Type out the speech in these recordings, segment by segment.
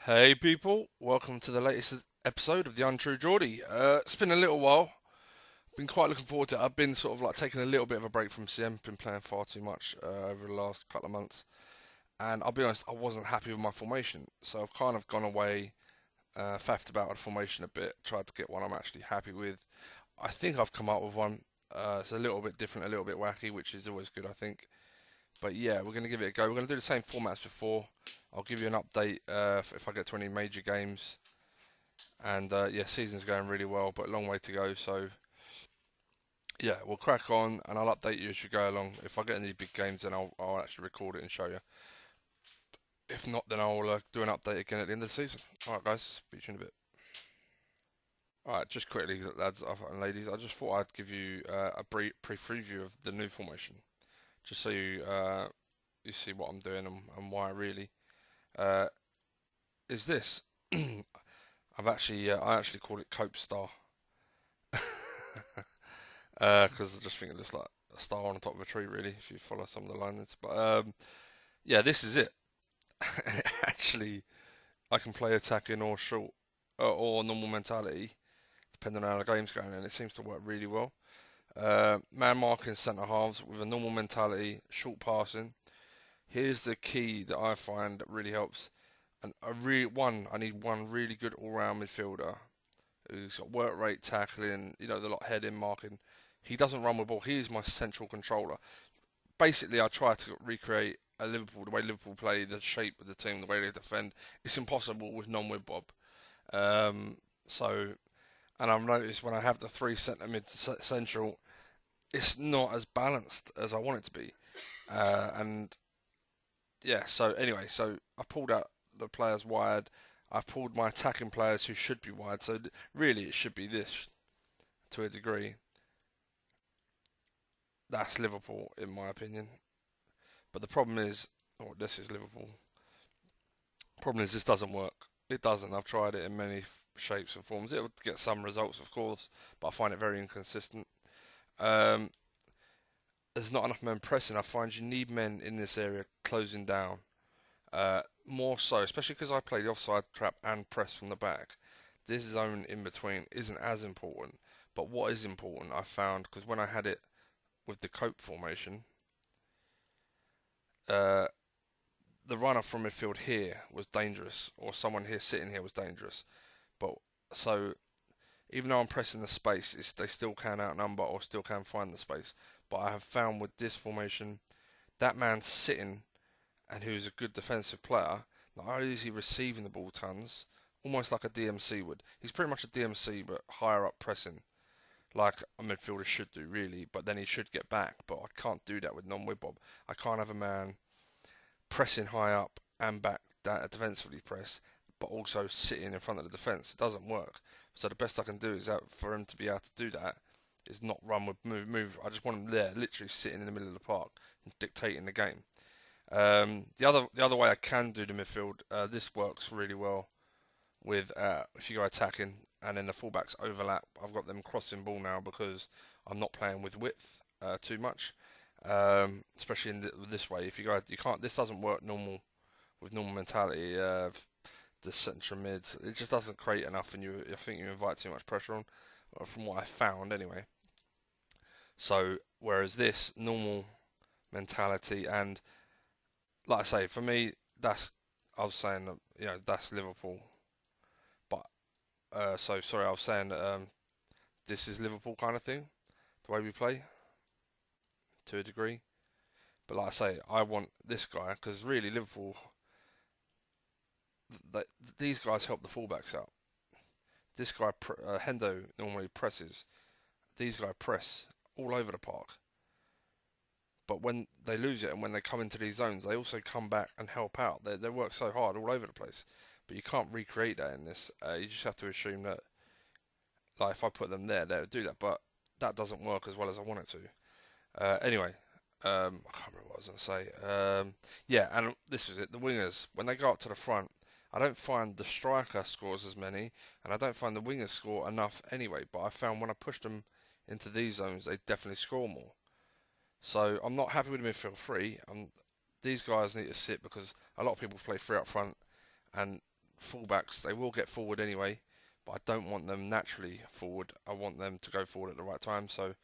Hey people, welcome to the latest episode of the Untrue Geordie. It's been a little while. Been quite looking forward to it. I've been sort of like taking a little bit of a break from CM. Been playing far too much over the last couple of months, and I'll be honest, I wasn't happy with my formation. So I've kind of gone away, faffed about the formation a bit, tried to get one I'm actually happy with. I think I've come up with one. It's a little bit different, a little bit wacky, which is always good, I think. But yeah, we're going to give it a go. We're going to do the same format as before. I'll give you an update if I get to any major games. And yeah, season's going really well, but a long way to go. So yeah, we'll crack on, and I'll update you as we go along. If I get any big games, then I'll actually record it and show you. If not, then I'll do an update again at the end of the season. All right, guys, speak to you in a bit. All right, just quickly, lads and ladies, I just thought I'd give you a brief preview of the new formation, just so you see what I'm doing and why really. Uh, is this? I actually call it Cope Star. Because I just think it looks like a star on the top of a tree, really, if you follow some of the lines. But yeah, this is it. Actually, I can play attacking or short or normal mentality, depending on how the game's going, and it seems to work really well. Man marking centre halves with a normal mentality, short passing. Here's the key that I find that really helps. And I need one really good all-round midfielder who's got work rate, tackling, the lot heading, marking. He doesn't run with ball. He is my central controller. Basically, I try to recreate the way Liverpool play, the shape of the team, the way they defend. It's impossible with non-wibwob. Um, so, and I've noticed when I have the three centre mid central, it's not as balanced as I want it to be. And yeah, so anyway, so I pulled out the players wide. I've pulled my attacking players who should be wide. So really, it should be this to a degree. That's Liverpool, in my opinion. But the problem is, oh, this is Liverpool. Problem is, this doesn't work. It doesn't. I've tried it in many shapes and forms. It would get some results, of course, but I find it very inconsistent. Um, there's not enough men pressing. I find you need men in this area closing down. More so, especially because I play the offside trap and press from the back. This zone in between isn't as important. But what is important, I found, because when I had it with the cope formation, uh, the runner from midfield here was dangerous, or someone here sitting here was dangerous. But so even though I'm pressing the space, they still can outnumber or still can find the space. But I have found with this formation, that man sitting and who's a good defensive player, not only is he receiving the ball tons, almost like a DMC would. He's pretty much a DMC but higher up pressing, like a midfielder should do really. But then he should get back. But I can't do that with non-Wibbob. I can't have a man pressing high up and back defensively press, but also sitting in front of the defence. It doesn't work. So the best I can do is that for him to be able to do that is not run with move. I just want him there, literally sitting in the middle of the park and dictating the game. The other way I can do the midfield, this works really well with if you go attacking and then the fullbacks overlap. I've got them crossing ball now because I'm not playing with width too much. Especially in this way. If you go, you can't. This doesn't work with normal mentality. The central mids, it just doesn't create enough, and I think you invite too much pressure on, from what I found anyway. So whereas this normal mentality and like I say, for me, I was saying that that's Liverpool, but so sorry, I was saying that this is Liverpool kind of thing, the way we play to a degree. But like I say, I want this guy because really Liverpool, th these guys help the fullbacks out. This guy Hendo normally presses. These guys press all over the park. But when they lose it and when they come into these zones, they also come back and help out. They work so hard all over the place. But you can't recreate that in this. You just have to assume that, like, if I put them there, they would do that. But that doesn't work as well as I want it to. Anyway, I can't remember what I was going to say. Yeah, and this was it. The wingers, when they go up to the front, I don't find the striker scores as many, and I don't find the wingers score enough anyway. But I found when I pushed them into these zones, they definitely score more. So I'm not happy with midfield three. These guys need to sit because a lot of people play three up front, and fullbacks, they will get forward anyway, but I don't want them naturally forward. I want them to go forward at the right time. So,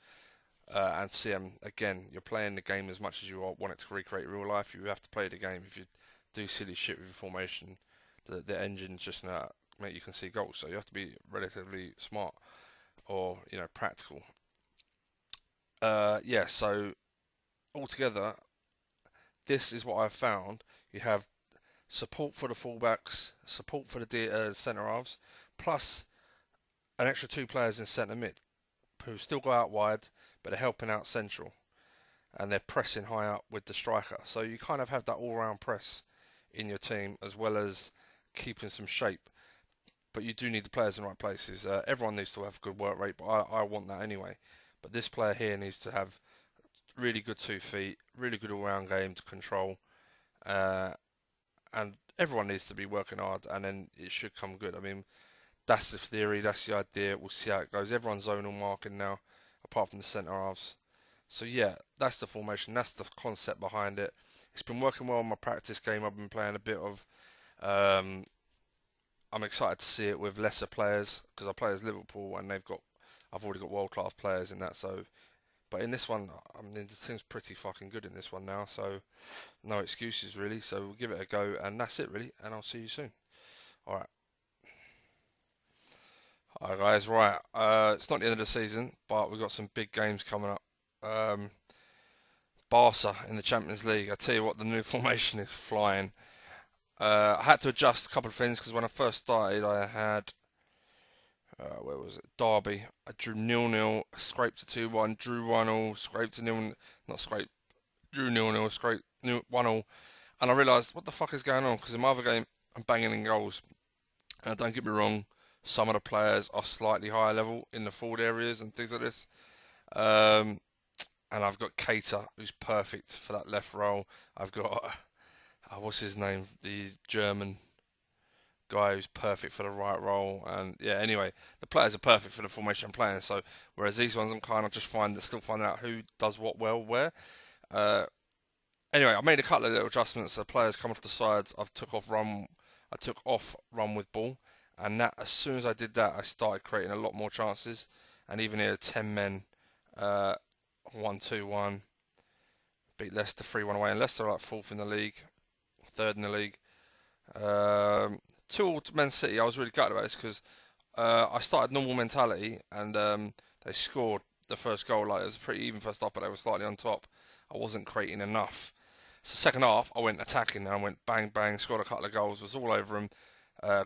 and CM, again, you're playing the game as much as you want it to recreate real life. You have to play the game. If you do silly shit with your formation, the engine's just gonna make you concede goals. So you have to be relatively smart or practical. Yeah. So altogether, this is what I've found. You have support for the fullbacks, support for the centre halves, plus an extra two players in centre mid who still go out wide, but they're helping out central and they're pressing high up with the striker. So you kind of have that all-round press in your team as well as keeping some shape. But you do need the players in the right places. Everyone needs to have a good work rate, but I want that anyway. But this player here needs to have really good 2 feet, really good all-round game to control, and everyone needs to be working hard, and then it should come good. I mean, that's the theory, that's the idea. We'll see how it goes. Everyone's zonal marking now, apart from the centre halves. So yeah, that's the formation. That's the concept behind it. It's been working well in my practice game. I've been playing a bit of. I'm excited to see it with lesser players because I play as Liverpool and I've already got world class players in that. So, but in this one, I mean the team's pretty fucking good in this one now. So, no excuses really. So we'll give it a go, and that's it really. And I'll see you soon. All right. Hi guys, right. It's not the end of the season, but we've got some big games coming up. Barca in the Champions League. I tell you what, the new formation is flying. I had to adjust a couple of things because when I first started, I had where was it? Derby. I drew 0-0, scraped to 2-1, drew 1-0, scraped to 0, not scraped, drew 0-0, scraped 1-0, and I realised what the fuck is going on because in my other game I'm banging in goals. And don't get me wrong, some of the players are slightly higher level in the forward areas and things like this. And I've got Keita, who's perfect for that left role. I've got, what's his name? The German guy who's perfect for the right role. And yeah, anyway, the players are perfect for the formation I'm playing. So, whereas these ones I'm kind of just still finding out who does what well where. Anyway, I made a couple of little adjustments. The players come off the sides. I took off run with ball. And that, as soon as I did that, I started creating a lot more chances. And even here, 10 men, 1-2-1, beat Leicester 3-1 away. And Leicester are like fourth in the league, third in the league. 2-2 to Man City. I was really gutted about this because I started normal mentality and they scored the first goal. Like it was a pretty even first half, but they were slightly on top. I wasn't creating enough. So second half, I went attacking and I went bang bang, scored a couple of goals, was all over them.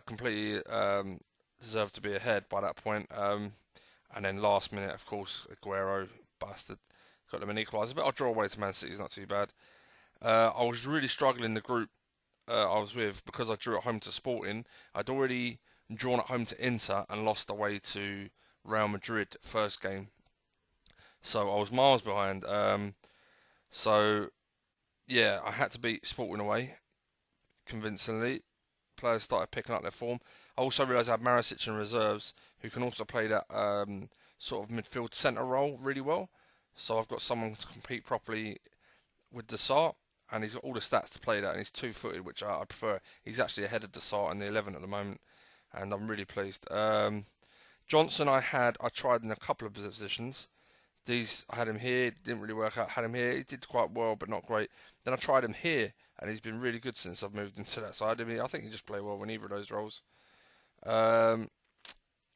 Completely deserved to be ahead by that point. And then last minute, of course, Aguero, bastard, got them an equaliser. But I'll draw away to Man City, it's not too bad. I was really struggling in the group I was with because I drew at home to Sporting. I'd already drawn at home to Inter and lost away to Real Madrid first game. So I was miles behind. So, yeah, I had to beat Sporting away convincingly. Players started picking up their form. I also realised I had Marisic in reserves who can also play that sort of midfield centre role really well. So I've got someone to compete properly with Desart, and he's got all the stats to play that, and he's 2-footed, which I prefer. He's actually ahead of Desart in the 11 at the moment, and I'm really pleased. Johnson I tried in a couple of positions. I had him here, didn't really work out. Had him here, he did quite well, but not great. Then I tried him here, and he's been really good since I've moved into that side. I mean, I think he just play well in either of those roles.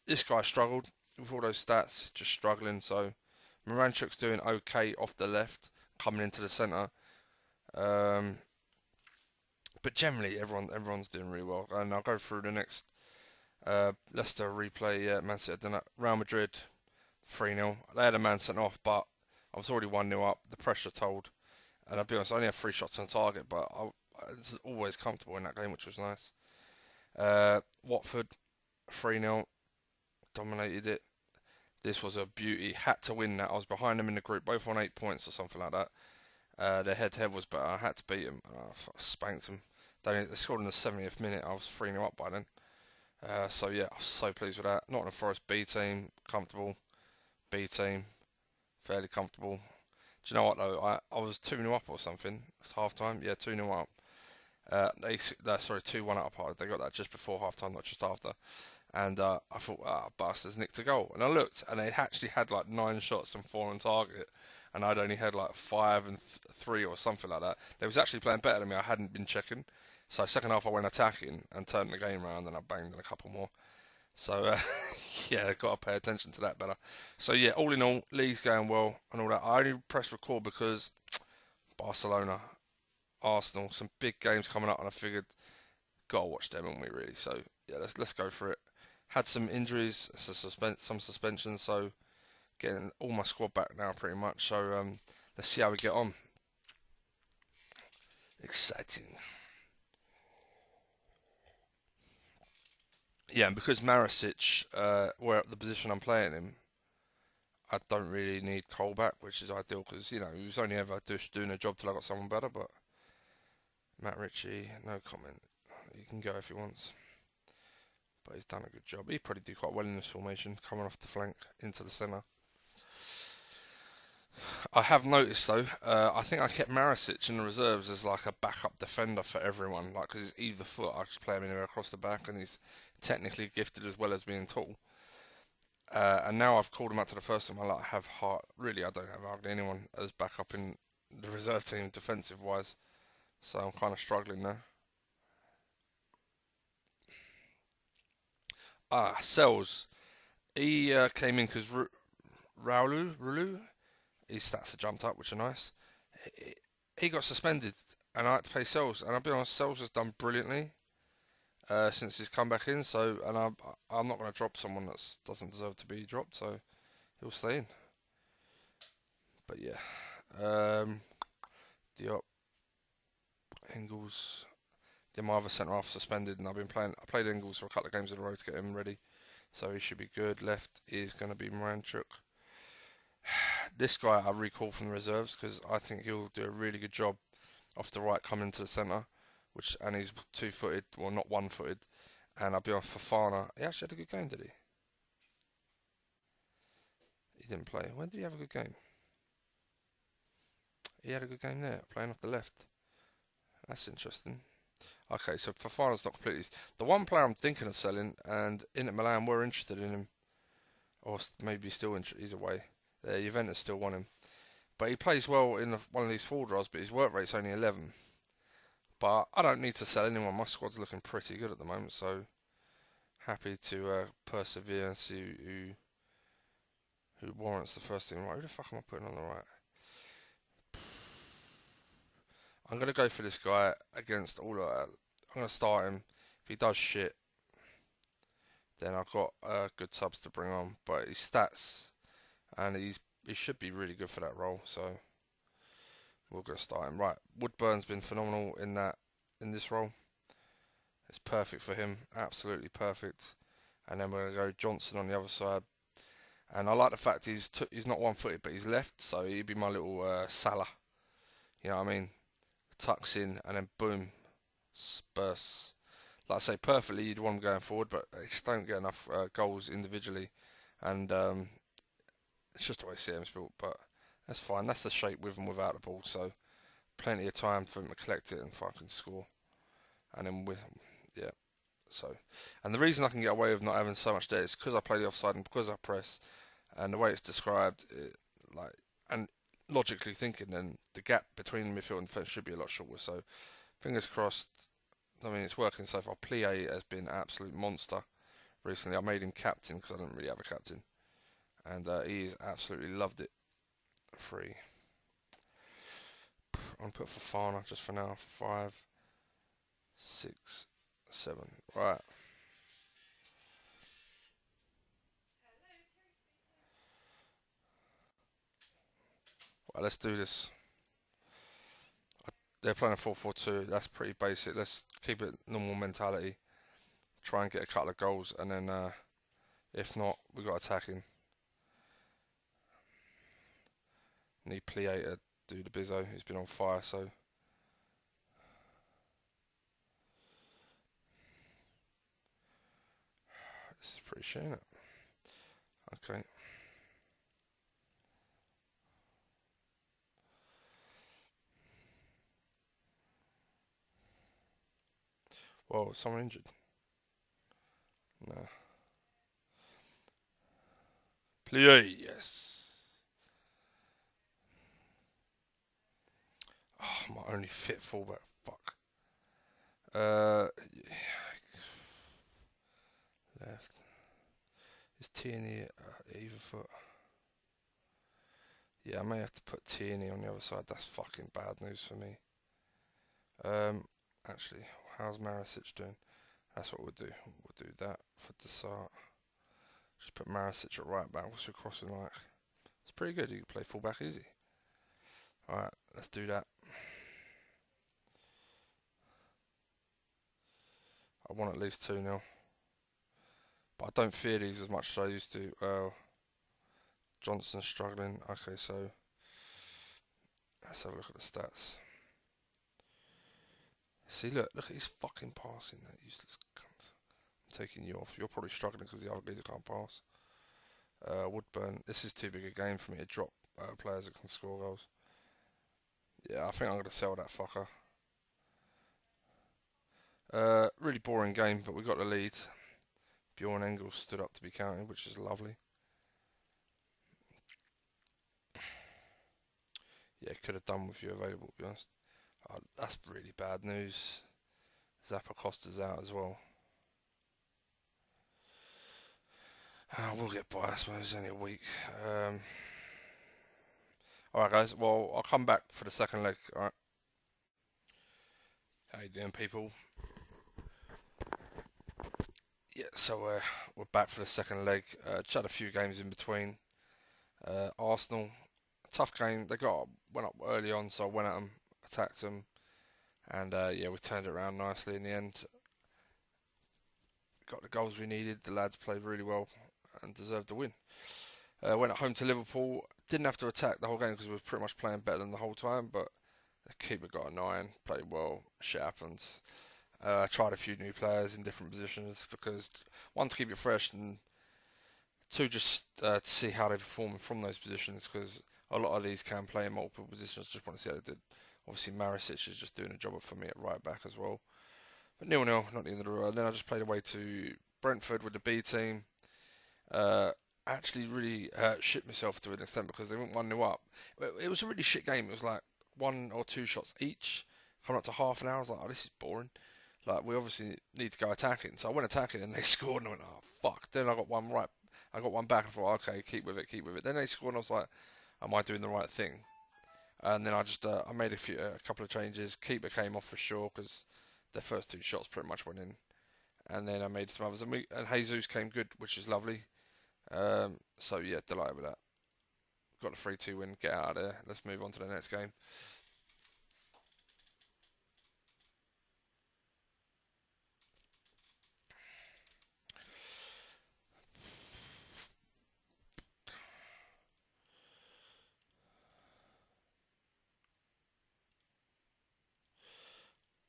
This guy struggled with all those stats, just struggling. So Moranchuk's doing okay off the left, coming into the centre. But generally, everyone's doing really well. And I'll go through the next Leicester replay. Man City, done that. Real Madrid 3-0. They had a man sent off, but I was already 1-0 up. The pressure told. And I'll be honest, I only had 3 shots on target, but I was always comfortable in that game, which was nice. Watford 3-0. Dominated it. This was a beauty. Had to win that. I was behind them in the group, both on 8 points or something like that. Their head-to-head was better. I had to beat them. I spanked them. They scored in the 70th minute. I was 3-0 up by then. So yeah, I was so pleased with that. Nottingham Forest B team, comfortable. B team, fairly comfortable. Do you know what though? I was 2-0 up or something. It's half time. Yeah, 2-0 up. Sorry, 2-1 up hard. They got that just before half time, not just after. And I thought, bastards nicked a goal. And I looked, and they actually had like 9 shots and 4 on target. And I'd only had like 5 and 3 or something like that. They was actually playing better than me. I hadn't been checking. So second half I went attacking and turned the game around, and I banged in a couple more. So yeah, got to pay attention to that better. So yeah, all in all, league's going well and all that. I only pressed record because Barcelona, Arsenal, some big games coming up, and I figured gotta watch them, haven't we really? So yeah, let's go for it. Had some injuries, some suspensions, so getting all my squad back now pretty much. So let's see how we get on. Exciting. Yeah, and because Maricic, were at the position I'm playing him, I don't really need Cole back, which is ideal because he was only ever just doing a job till I got someone better. But Matt Ritchie, no comment. He can go if he wants, but he's done a good job. He'd probably do quite well in this formation, coming off the flank into the centre. I have noticed though, I think I kept Maricic in the reserves as like a backup defender for everyone, like because he's either foot. I just play him anywhere across the back, and he's technically gifted as well as being tall. And now I've called him out to the first team. I have really, I don't have hardly anyone as backup in the reserve team defensive wise, so I'm kind of struggling now. Sells. He came in because Raulu, his stats have jumped up, which are nice. He got suspended, and I had to pay Sells. And I'll be honest, Sells has done brilliantly since he's come back in. So, and I'm not going to drop someone that doesn't deserve to be dropped. So he'll stay in. But yeah, Diop, Engels. My other centre half suspended, and I played Engels for a couple of games in a row to get him ready, so he should be good. Left is going to be Moranchuk. This guy I recall from the reserves because I think he'll do a really good job off the right coming to the centre, and he's 2-footed, well not 1-footed, and I'll be on Fofana. He actually had a good game, did he? He didn't play. When did he have a good game? He had a good game there, playing off the left. That's interesting. Okay, so Fofana's not completely. The one player I'm thinking of selling, and Inter Milan were interested in him, or maybe still interested. He's away. Juventus still want him, but he plays well in one of these forward roles. But his work rate's only 11. But I don't need to sell anyone. My squad's looking pretty good at the moment, so happy to persevere and see who warrants the first team. Right, who the fuck am I putting on the right? I'm going to go for this guy against all of that. I'm going to start him. If he does shit, then I've got good subs to bring on. But his stats, and he should be really good for that role. So we're going to start him. Right, Woodburn's been phenomenal in this role. It's perfect for him. Absolutely perfect. And then we're going to go Johnson on the other side. And I like the fact he's not 1-footed, but he's left. So he'd be my little Salah. You know what I mean? Tucks in and then boom, bursts. Like I say, perfectly you'd want them going forward, but they just don't get enough goals individually, and it's just the way CM's built. But that's fine. That's the shape with and without the ball, so plenty of time for him to collect it and fucking score. And then so, and the reason I can get away with not having so much there is because I play the offside and because I press, and the way it's described, and logically thinking, then the gap between midfield and defence should be a lot shorter. So, fingers crossed. I mean, it's working so far. Plie has been an absolute monster recently. I made him captain because I didn't really have a captain, and he's absolutely loved it. Free. I'm gonna put Fofana just for now. 5, 6, 7. Right. Right, let's do this. They're playing a 4-4-2. That's pretty basic. Let's keep it normal mentality. Try and get a couple of goals, and then if not, we got attacking. Need Plie to do the bizzo. He's been on fire, so this is pretty shit, isn't it? Okay. Whoa, someone injured? No. Plie, yes. Oh, my only fit fullback. Fuck. Left. Is Tierney either foot? Yeah, I may have to put Tierney on the other side. That's fucking bad news for me. Actually, how's Marisic doing? That's what we'll do. We'll do that for the start. Just put Marisic at right back. What's your crossing like? It's pretty good. You can play fullback easy. Alright, let's do that. I want at least 2-0. But I don't fear these as much as I used to. Johnson's struggling. Okay, so let's have a look at the stats. See, look at his fucking passing, that useless cunt. I'm taking you off. You're probably struggling because the other geezer can't pass. Woodburn, this is too big a game for me to drop players that can score goals. Yeah, I think I'm going to sell that fucker. Really boring game, but we got the lead. Bjorn Engels stood up to be counted, which is lovely. Yeah, could have done with you available, to be honest. That's really bad news. Zappacosta's out as well. We'll get by, I suppose. It's only a week. Alright, guys. Well, I'll come back for the second leg. Alright. How you doing, people? Yeah, so we're back for the second leg. Just had a few games in between. Arsenal, tough game. They went up early on, so I went at them, attacked them, and yeah, we turned it around nicely in the end. Got the goals we needed. The lads played really well and deserved the win. Went at home to Liverpool. Didn't have to attack the whole game because we were pretty much playing better than the whole time, but the keeper got a 9, played well. Shit happens. I tried a few new players in different positions because, one, to keep it fresh, and two, just to see how they perform from those positions, because a lot of these can play in multiple positions. Just want to see how they did. Obviously, Marisic is just doing a job for me at right back as well. But 0-0, not the end of the world. Then I just played away to Brentford with the B team. Actually really shit myself to an extent because they went 1-0 up. It was a really shit game. It was like 1 or 2 shots each. Coming up to half an hour, I was like, oh, this is boring. Like, we obviously need to go attacking. So I went attacking and they scored and I went, oh, fuck. Then I got one right. I got one back and thought, okay, keep with it, keep with it. Then they scored and I was like, am I doing the right thing? And then I just I made a couple of changes. Keeper came off for sure because their first 2 shots pretty much went in. And then I made some others. And Jesus came good, which is lovely. So yeah, delighted with that. Got the 3-2 win. Get out of there. Let's move on to the next game.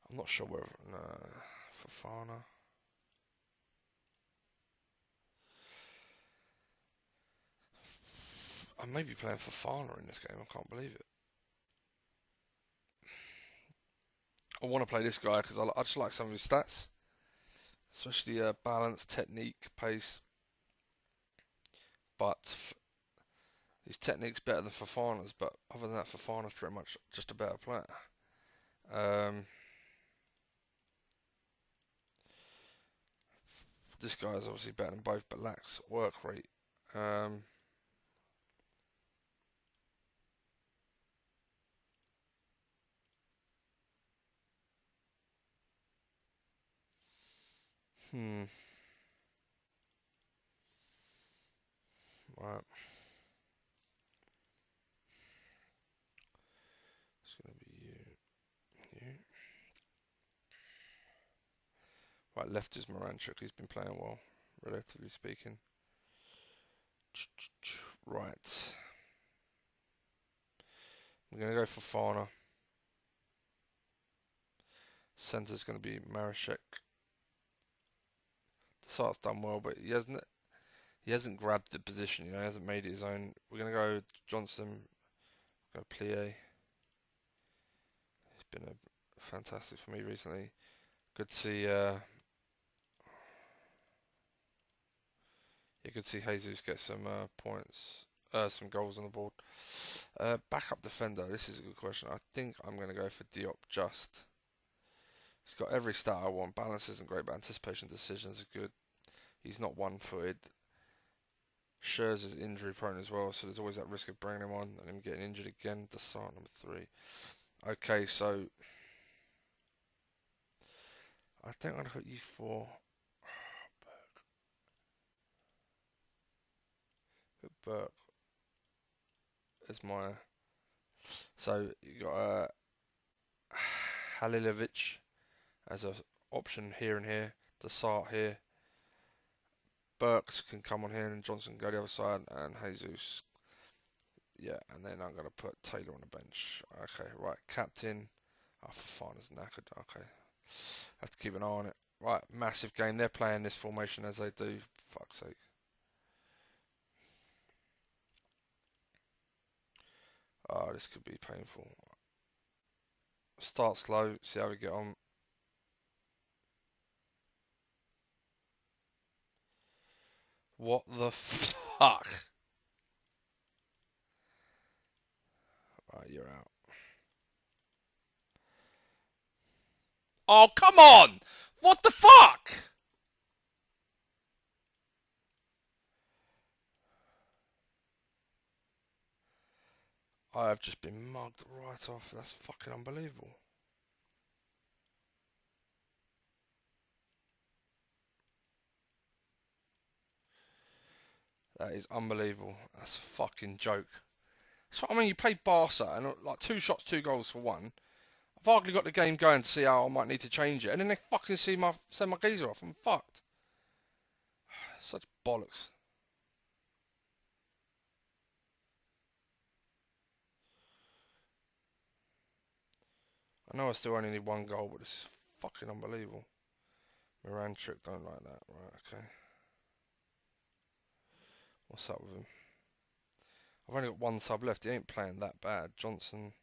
I'm not sure whether Fofana. I may be playing Fofana in this game. I can't believe it. I want to play this guy because I just like some of his stats, especially balance, technique, pace. But his technique's better than Fofana's. But other than that, Fofana's pretty much just a better player. This guy is obviously better than both, but lacks work rate. Right. It's going to be you. Right, left is Moranchuk. He's been playing well, relatively speaking. Right. I'm going to go for Fana. Centre's going to be Marishek. The start's done well, but he hasn't grabbed the position. He hasn't made it his own. We're going to go Johnson. Go Plie. He's been fantastic for me recently. Good to see. You could see Jesus get some points, some goals on the board. Backup defender. This is a good question. I think I'm going to go for Diop. Just. He's got every stat I want. Balance isn't great, but anticipation decisions are good. He's not one-footed. Schurz is injury prone as well, so there's always that risk of bringing him on and him getting injured again. Desart number 3. Okay, so I think I'm going to put you for Burke as my. So you got Halilovic as an option here and here. Desart here. Burks can come on here and Johnson can go the other side and Jesus. Yeah, and then I'm going to put Taylor on the bench. Okay, right, captain. Oh, Fofana's knackered. Okay. Have to keep an eye on it. Right, massive game. They're playing this formation as they do. Fuck's sake. Oh, this could be painful. Start slow, see how we get on. What the fuck? Right, you're out. Oh, come on! What the fuck? I have just been mugged right off. That's fucking unbelievable. That is unbelievable. That's a fucking joke. That's what I mean. You play Barca and like 2 shots, 2 goals for 1. I've hardly got the game going to see how I might need to change it, and then they fucking send my geezer off. I'm fucked. Such bollocks. I know I still only need 1 goal, but this is fucking unbelievable. Miranchuk, don't like that. Right, okay. What's up with him? I've only got 1 sub left. He ain't playing that bad. Johnson,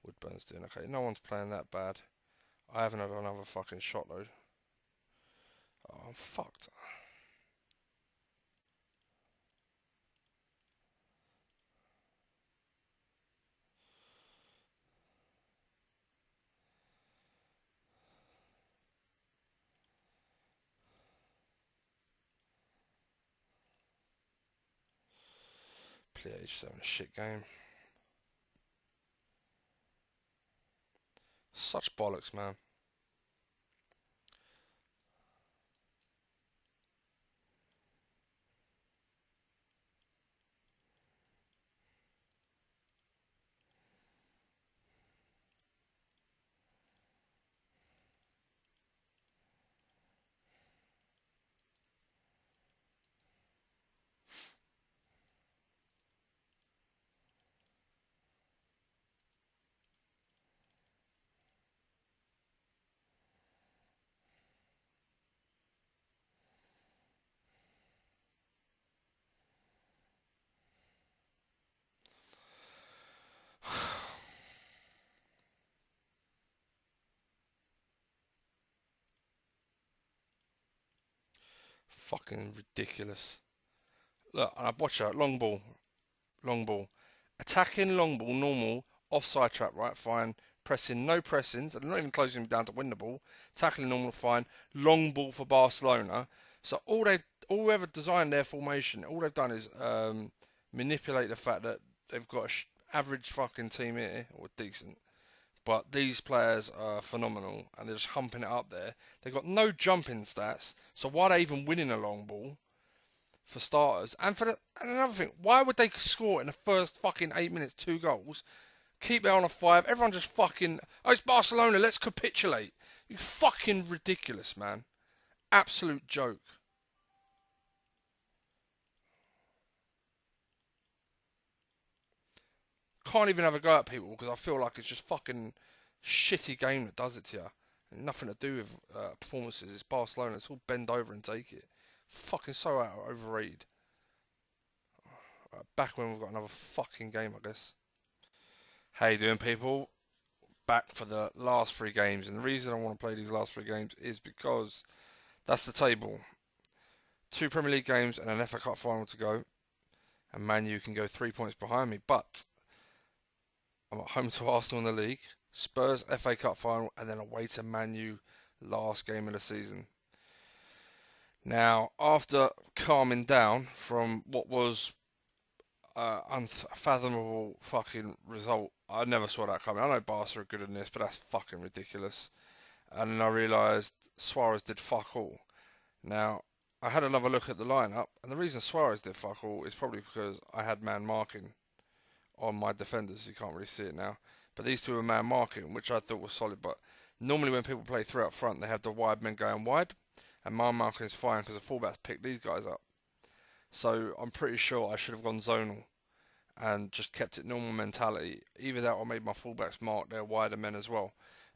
Woodburn's doing okay. No one's playing that bad. I haven't had another fucking shot though. Oh, I'm fucked. Please, just having a shit game. Such bollocks, man. Fucking ridiculous. Look, and I watch her. Long ball. Long ball. Attacking, long ball, normal. Offside trap, right? Fine. Pressing, no pressings. And not even closing him down to win the ball. Tackling, normal, fine. Long ball for Barcelona. So whoever designed their formation, all they've done is manipulate the fact that they've got an average fucking team here, or decent. But these players are phenomenal, and they're just humping it up there. They've got no jumping stats, so why are they even winning a long ball? For starters, and and another thing, why would they score in the first fucking 8 minutes 2 goals? Keep it on a 5. Everyone just fucking, oh, it's Barcelona, let's capitulate. You fucking ridiculous, man. Absolute joke. Can't even have a go at people because I feel like it's just fucking shitty game that does it to you. And nothing to do with performances. It's Barcelona. It's all bend over and take it. Fucking so overrated. Back when we've got another fucking game, I guess. How you doing, people? back for the last 3 games, and the reason I want to play these last 3 games is because that's the table. 2 Premier League games and an FA Cup final to go, and Man U can go 3 points behind me, but I'm at home to Arsenal in the league, Spurs FA Cup final, and then away to Man U last game of the season. Now, after calming down from what was unfathomable fucking result, I never saw that coming. I know Barca are good in this, but that's fucking ridiculous. And then I realised Suarez did fuck all. Now, I had another look at the lineup, and the reason Suarez did fuck all is probably because I had man marking on my defenders. You can't really see it now. But these two were man marking, which I thought was solid. But normally when people play 3 up front, they have the wide men going wide. And man marking is fine because the fullbacks pick these guys up. So I'm pretty sure I should have gone zonal and just kept it normal mentality. Either that or made my fullbacks mark their wider men as well.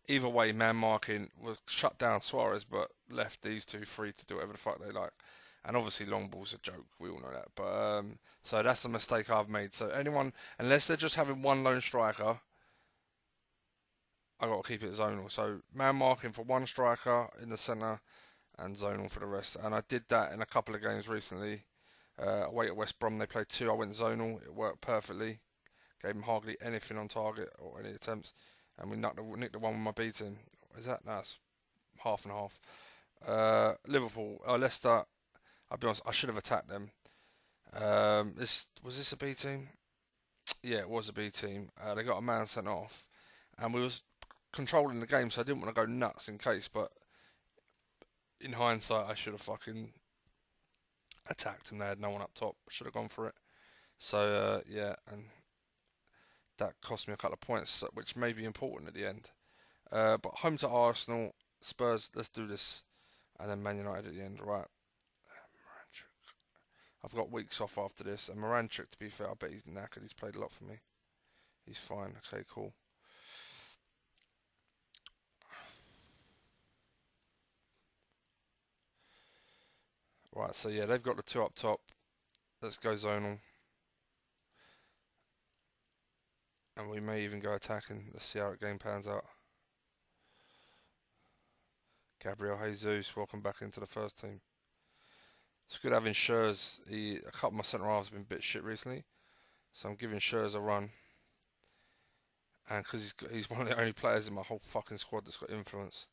Either way, man marking was shut down Suarez, but left these two free to do whatever the fuck they like. And obviously long ball's a joke, we all know that. But so that's the mistake I've made. So anyone, unless they're just having one lone striker, I got to keep it zonal. So man marking for one striker in the centre and zonal for the rest. And I did that in a couple of games recently. Away at West Brom, they played 2. I went zonal. It worked perfectly. Gave them hardly anything on target or any attempts. And we nicked the one with my beating. Is that? No, that's half and half. Leicester, I'll be honest, I should have attacked them. Was this a B team? Yeah, it was a B team. They got a man sent off. And we was controlling the game, so I didn't want to go nuts in case. But in hindsight, I should have fucking attacked and they had no one up top. Should have gone for it. So yeah, and that cost me a couple of points, which may be important at the end. But home to Arsenal, Spurs, let's do this, and then Man United at the end. Right, I've got weeks off after this, and Moranchuk, to be fair, I bet he's knackered. He's played a lot for me. He's fine. Okay, cool. Right, so yeah, they've got the 2 up top. Let's go zonal. And we may even go attacking. Let's see how the game pans out. Gabriel Jesus, welcome back into the first team. It's good having Schurz. A couple of my centre halves have been a bit shit recently. So I'm giving Schurz a run. And because he's one of the only players in my whole fucking squad that's got influence.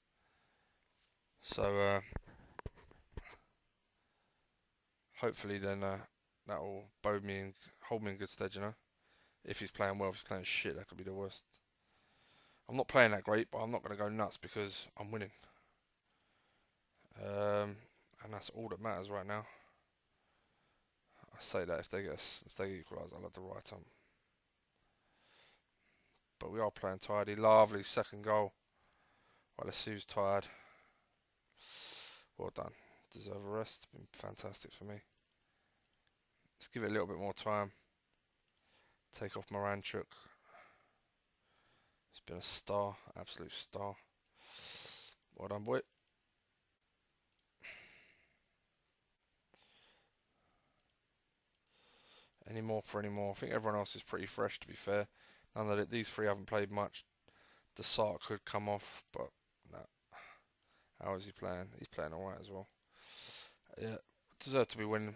So hopefully then that will hold me in good stead, you know. If he's playing well, if he's playing shit, that could be the worst. I'm not playing that great, but I'm not going to go nuts because I'm winning. And that's all that matters right now. I say that if they equalise, I'll have the right on. But we are playing tidy. Lovely second goal. Right, let's see who's tired. Well done. Deserve a rest. Been fantastic for me. Let's give it a little bit more time. Take off Moranchuk. It's been a star, absolute star. Well done, boy. Any more for any more? I think everyone else is pretty fresh, to be fair. None of these 3 haven't played much. Desart could come off, but no. How is he playing? He's playing alright as well. Yeah, deserve to be winning.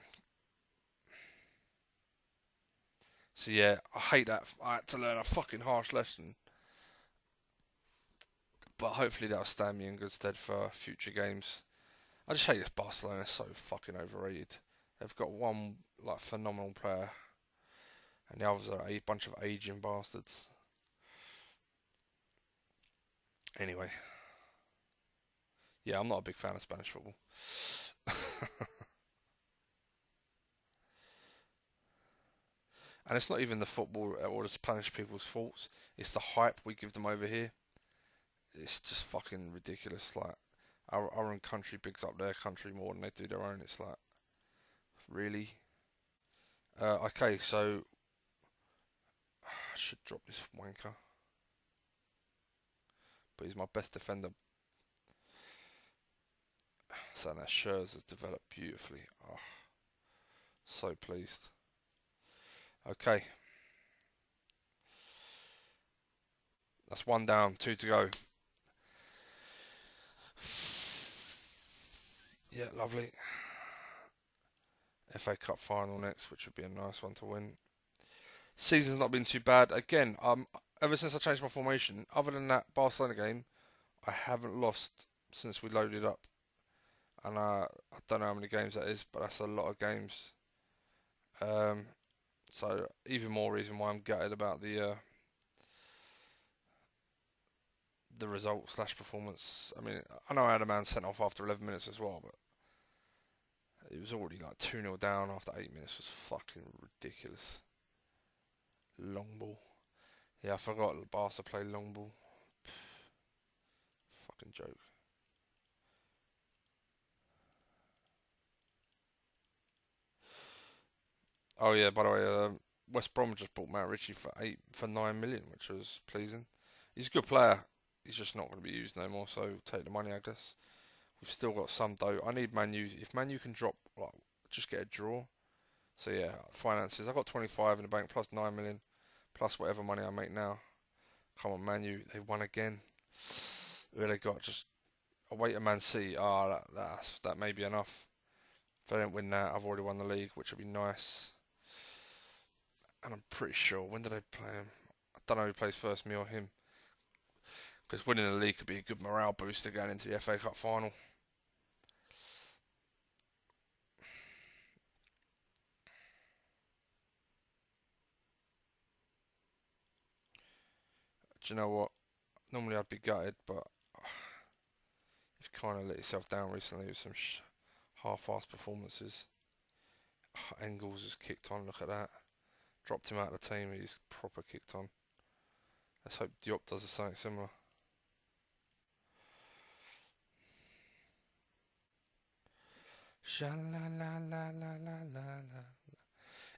So yeah, I hate that. I had to learn a fucking harsh lesson. But hopefully that'll stand me in good stead for future games. I just hate this Barcelona. It's so fucking overrated. They've got one like phenomenal player, and the others are a bunch of aging bastards. Anyway, yeah, I'm not a big fan of Spanish football. And it's not even the football or the Spanish people's faults. It's the hype we give them over here. It's just fucking ridiculous. Like our own country bigs up their country more than they do their own. It's like, really? Okay, so I should drop this wanker. But he's my best defender. So that Schurz has developed beautifully. Oh, so pleased. Okay. That's 1 down, 2 to go. Yeah, lovely. FA Cup final next, which would be a nice one to win. Season's not been too bad. Again, ever since I changed my formation, other than that Barcelona game, I haven't lost since we loaded up. And I don't know how many games that is, but that's a lot of games. So even more reason why I'm gutted about the result slash performance. I mean, I know I had a man sent off after 11 minutes as well, but it was already like 2-0 down after 8 minutes. It was fucking ridiculous. Long ball. Yeah, I forgot Barca play long ball. Fucking joke. Oh yeah, by the way, West Brom just bought Matt Ritchie for 9 million, which was pleasing. He's a good player. He's just not going to be used no more, so take the money, I guess. We've still got some dough. I need Man U. If Man U can drop, like, just get a draw. So yeah, finances. I got 25 in the bank plus 9 million, plus whatever money I make now. Come on, Man U. They won again. Who they got? Just away to Man City. That may be enough. If they don't win that, I've already won the league, which would be nice. And I'm pretty sure. When did they play him? I don't know who plays first, me or him. Because winning the league could be a good morale booster going into the FA Cup final. Do you know what? Normally I'd be gutted, but you've kind of let yourself down recently with some half-assed performances. Engels has kicked on, look at that. Dropped him out of the team, he's proper kicked on. Let's hope Diop does something similar.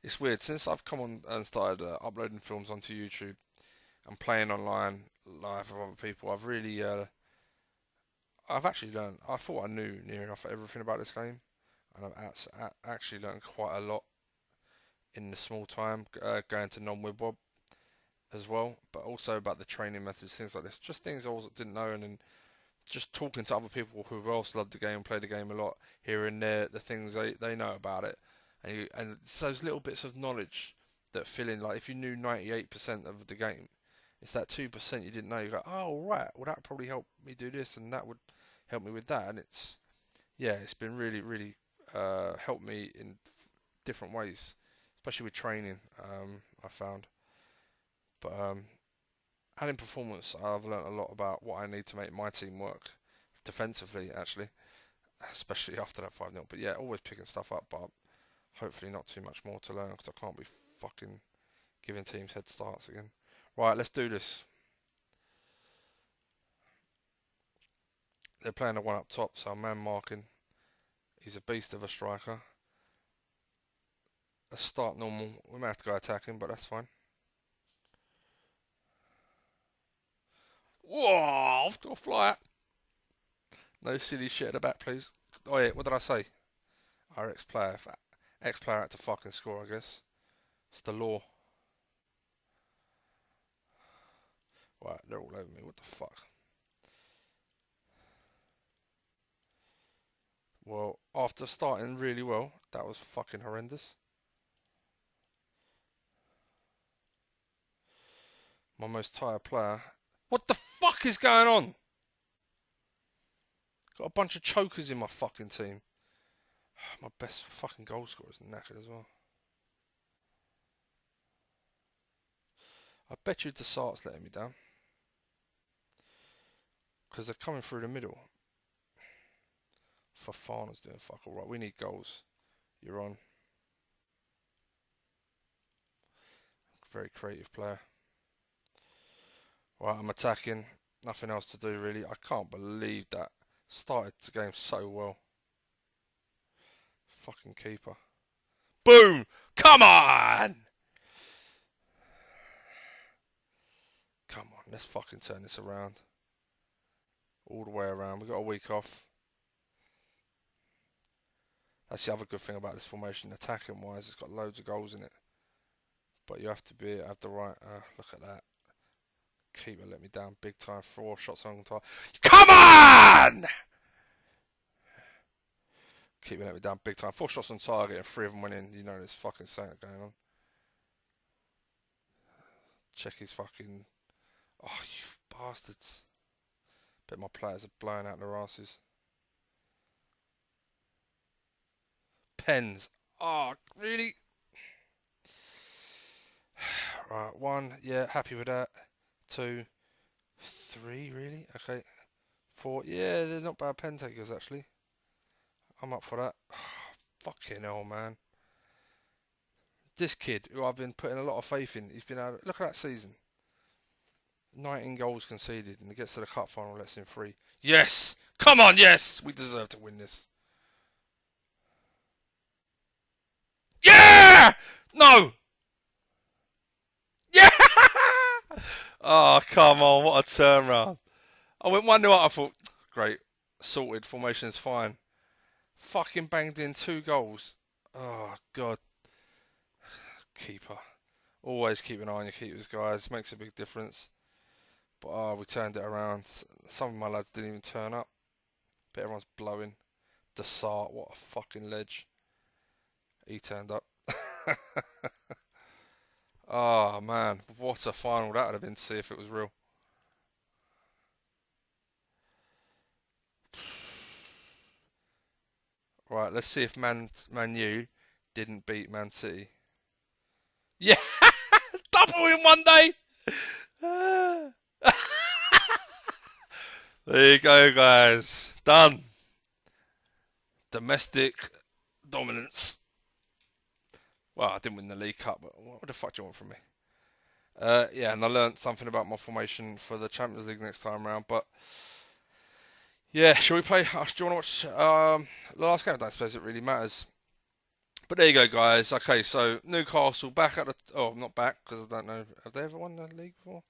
It's weird, since I've come on and started uploading films onto YouTube and playing online live with other people, I've actually learned. I thought I knew near enough everything about this game, and I've actually learned quite a lot in the small time going to non-wibwob as well, but also about the training methods, things like this. Just things I didn't know, and then just talking to other people who else love the game, play the game a lot, hearing the things they know about it, and it's those little bits of knowledge that fill in. Like if you knew 98% of the game, it's that 2% you didn't know. You go, oh right, well that probably help me do this, and that would help me with that, and it's been really helped me in different ways, especially with training. I found, but and in performance, I've learnt a lot about what I need to make my team work defensively, actually, especially after that 5-0. But yeah, always picking stuff up, but hopefully not too much more to learn because I can't be fucking giving teams head starts again. Right, let's do this. They're playing the one up top, so man marking. He's a beast of a striker. Let's start normal. We may have to go attacking, but that's fine. Whoa, off to a flyer. No silly shit at the back, please. Oh yeah, what did I say? Our ex-player. Ex-player had to fucking score, I guess. It's the law. Right, they're all over me. What the fuck? Well, after starting really well, that was fucking horrendous. My most tired player. What the fuck is going on? Got a bunch of chokers in my fucking team. My best fucking goal scorer is knackered as well. I bet you Desart's letting me down. Because they're coming through the middle. Fafana's doing fuck all right. We need goals. You're on. Very creative player. Right, I'm attacking. Nothing else to do really. I can't believe that. Started the game so well. Fucking keeper. Boom! Come on! Come on, let's fucking turn this around. All the way around. We've got a week off. That's the other good thing about this formation. Attacking wise, it's got loads of goals in it. But you have to have the right. Look at that. Keeper let me down big time. 4 shots on target. Come on! Keeper let me down big time. 4 shots on target and 3 of them went in. You know there's fucking something going on. Check his fucking... Oh, you bastards. Bet my players are blowing out their asses. Pens. Oh, really? Right, 1. Yeah, happy with that. 2. 3, really? Okay. 4. Yeah, they're not bad pen takers, actually. I'm up for that. Oh, fucking hell, man. This kid, who I've been putting a lot of faith in, he's been out. Look at that season. 19 goals conceded, and he gets to the cup final, lets in 3. Yes! Come on, yes! We deserve to win this. Yeah! No! Yeah! Oh, come on, what a turnaround. I went 1-0 up, I thought, great, sorted, formation's fine. Fucking banged in 2 goals. Oh, God. Keeper. Always keep an eye on your keepers, guys. Makes a big difference. But we turned it around. Some of my lads didn't even turn up. But everyone's blowing. Desart, what a fucking ledge. He turned up. Oh man, what a final that would have been to see if it was real. Right, let's see if Man U didn't beat Man City. Yeah, double in one day. There you go, guys. Done. Domestic dominance. Well, I didn't win the League Cup, but what the fuck do you want from me? Yeah, and I learnt something about my formation for the Champions League next time around. But yeah, shall we play? Do you want to watch the last game? I don't suppose it really matters. But there you go, guys. Okay, so Newcastle back at the... Oh, not back, because I don't know. Have they ever won the league before?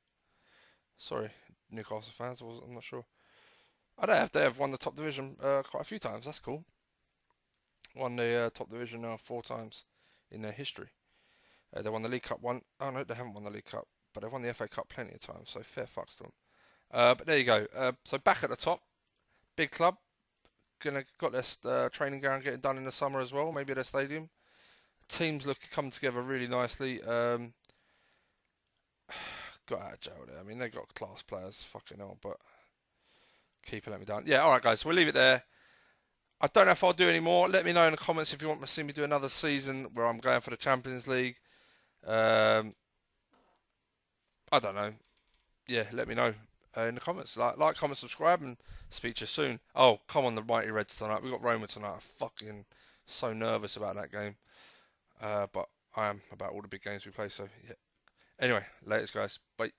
Sorry, Newcastle fans. I'm not sure. I don't know if they have won the top division quite a few times. That's cool. Won the top division 4 times in their history. They won the League Cup one. Oh, no, they haven't won the League Cup. But they've won the FA Cup plenty of times, so fair fucks to them. But there you go. So back at the top. Big club. Got their training ground getting done in the summer as well. Maybe at their stadium. Teams come together really nicely. Got out of jail there. I mean, they got class players, fucking hell, but keeper let me down. Yeah, alright guys, so we'll leave it there. I don't know if I'll do any more. Let me know in the comments if you want to see me do another season where I'm going for the Champions League. I don't know. Yeah, let me know in the comments. Like, comment, subscribe, and speak to you soon. Oh, come on, the Mighty Reds tonight. We've got Roma tonight. I'm fucking so nervous about that game. But I am about all the big games we play, so yeah. Anyway, laters guys. Bye.